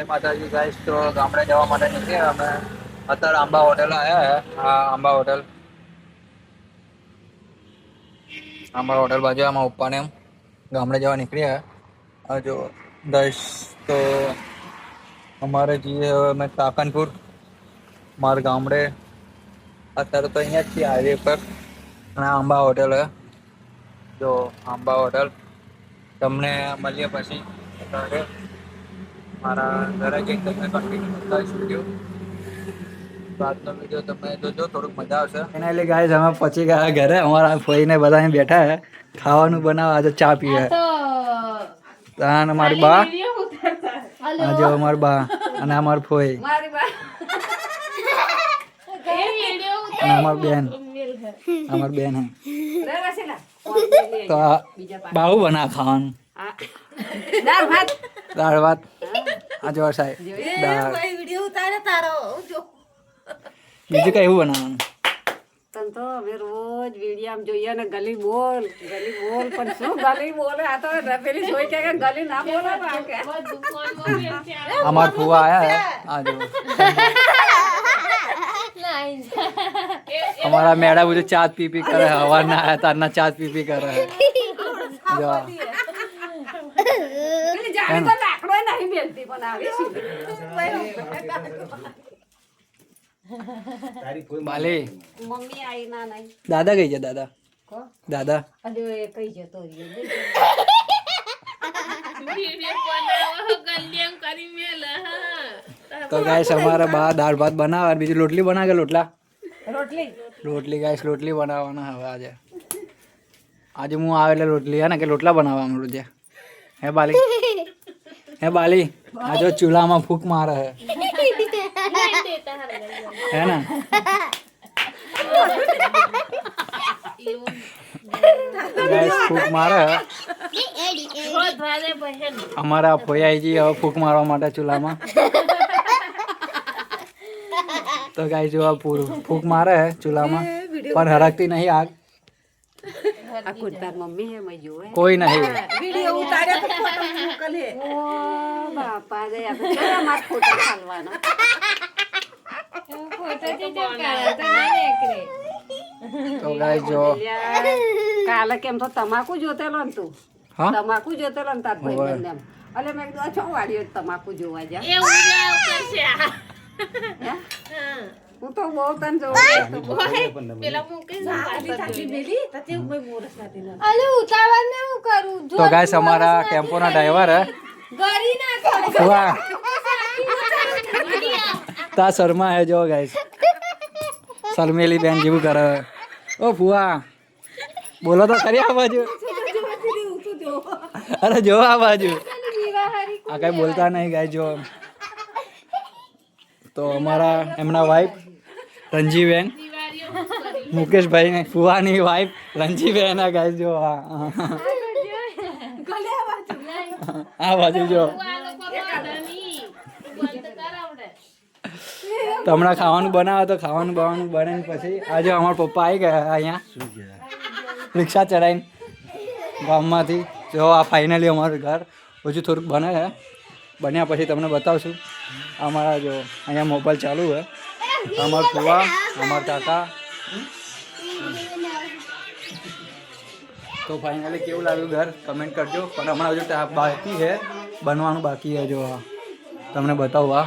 માતાજી ગાઈસ, તો ગામડે જવા માટે નીકળ્યા અમે. અત્યારે આંબા હોટેલ આવ્યા હે. આ આંબા હોટેલ બાજુ આમાં પપ્પાને એમ ગામડે જવા નીકળ્યા. આ જો ગાઈસ, તો અમારે જઈએ હવે અમે કાકનપુર, મારા ગામડે. અત્યારે તો અહીંયા જ છીએ હાઈવે પર. અને આંબા હોટેલ હે, જો આંબા હોટેલ. તમને મળીએ પછી મારા ઘરે જઈને તમને કન્ટિન્યુ બતાવીશ વિડીયો. આજનો વિડીયો તમે જોજો, થોડુંક મજા આવશે. ફાઇનલી ગાઈસ, અમે પહોંચી ગયા ઘરે. અમારા ફોઈને બધા બેઠા હે, ખાવાનું બનાવવા. આજે ચા પીવે તાન મારી બા, આ જો મારી બા, અને આ મારી ફોઈ, અને અમારી બેન, અમારી બેન હે. તો બાહુ બના ખાવાનું દાળ ભાત. આ જો સાહેબ દાળ. બીજું કઈ એવું બનાવવાનું? તન તો અમે રોજ વિડીયો જોઈએ ને ગલી બોલ પણ શું ગલી બોલે? આ તો પેલી જોઈ કે ગલી ના બોલે. અમાર ફુવા આયા હે. આ જો અમારા મેડા બધું ચા પી પી કરે. હવાર ના આયા તારના ચા પી પી કરે. જો બાલી મમ્મી આઈ ના નહીં. દાદા કઈ છે? દાદા દાદા કઈ જતો તો ગાઈસ, અમારા બા દાળ ભાત બનાવે. બીજું રોટલી બનાવે. રોટલા રોટલી ગાઈસ, રોટલી બનાવવાના હવે આજે. આજે હું આવે એટલે રોટલી હે ને, કે રોટલા બનાવવાનું રોજે. હે બાલી, હે બાલી, આ જો ચૂલામાં ફૂંક મારે હે ને. ગાઈસ, ફૂંક મારે. અમારા ફોયાજી હવે ફૂંક મારવા માટે ચૂલામાં. તો ગાઈસ, જો પૂરું ફૂંક મારે ચૂલામાં, પણ હરકતી નહીં આગ. મમ્મી હે મેં જોવે કોઈ નહીં. વિડિયો ઉતાર્યા તો ફોટો મોકલે. ઓ બાપા રે, આ માર ફોટો ખાલવાનો. તો ગાઈસ, જો કાલે કેમ તો તમાકુ જોતેલો ને તું? તમાકુ જોતેલો ને તાર ભાઈ એમ. અલે મેં કીધું છો વાડીઓ તમાકુ જોવા જા. હું તો બહુ તન જોઉં. તો ગાઈસ, અમારા ટેમ્પોના ડ્રાઈવર હે ફુવા, તા શર્મા હે. જો ગાઈસ, શર્મેલી બેન જેવું કરે. ઓ ફુવા, બોલો તો ખરી આ બાજુ. અરે જો આ બાજુ. આ કઈ બોલતા નહીં ગાઈસ. જો તો અમારા એમના વાઈફ રંજીબેન, મુકેશભાઈ ને ફુવાની વાઈફ રંજીબેન હે ગાઈસ. જો આ બાજુ જો. તો હમણાં ખાવાનું બનાવે તો ખાવાનું બનાવીને પછી આજે અમારા પપ્પા આવી ગયા અહીંયા રિક્ષા ચડાવીને ગામમાંથી. જો આ ફાઇનલી અમારું ઘર હજુ થોડુંક બને છે. બન્યા પછી તમને બતાવશું. અમારા જો અહીંયા મોબાઈલ ચાલુ છે. અમારા ફુવા, અમારા કાકા. તો ફાઇનલી કેવું લાગ્યું ઘર કમેન્ટ કરજો. પણ હમણાં હજુ બાકી છે, બનવાનું બાકી છે. જો તમને બતાવું.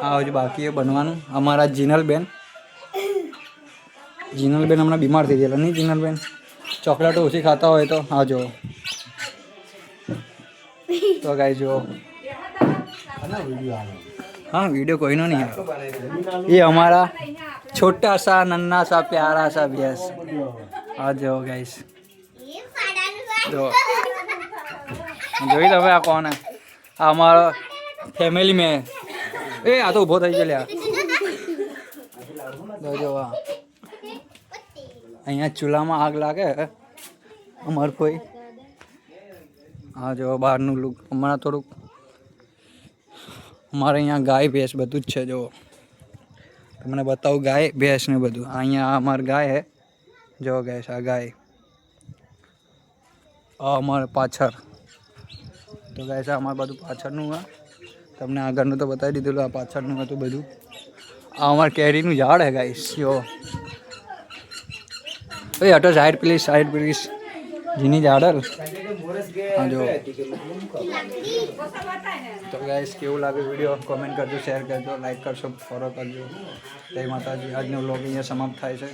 આ હજુ બાકી છે બનવાનું. અમારા જીનલબેન હમણાં બીમાર થઈ ગયેલા નહીં? જીનલબેન ચોકલેટો ઓછી ખાતા હોય તો આ જો. તો ગાઈ જો, हाँ वीडियो कोई नो नहीं है। ये हमारा छोटा सा नन्ना सा प्यारा सा भैंस। आ जाओ गाइस, जो જોઈ લો હવે આ કોણ હે? આ અમારો ફેમિલી મેં એ આ તો ઊભો થઈ ગયો લ્યા. જો અહીંયા ચૂલામાં આગ લાગે અમાર કોઈ. હા જો બહારનું લુક. હમણાં થોડુંક અમારે અહીંયા ગાય ભેંસ બધું જ છે. જો તમને બતાવું ગાય ભેંસ ને બધું. અહીંયા અમારી ગાય હે. જો ગાય આ ગાય અમારે પાછળ તો ગાઈસ આ અમારું બધું પાછળનું હા, તમને આગળનું તો બતાવી દીધેલું, આ પાછળનું હતું બધું. આ અમારું કેરીનું ઝાડ હે ગાઈસ. જો ભાઈ હટો સાઈડ પ્લીઝ, સાઈડ પ્લીઝ. જીની ઝાડ હા જો. તો ગાઈસ કેવું લાગે વિડીયો કોમેન્ટ કરજો, શેર કરજો, લાઈક કરશો, ફોલો કરજો. જય માતાજી. આજનો વ્લોગ અહીંયા સમાપ્ત થાય છે.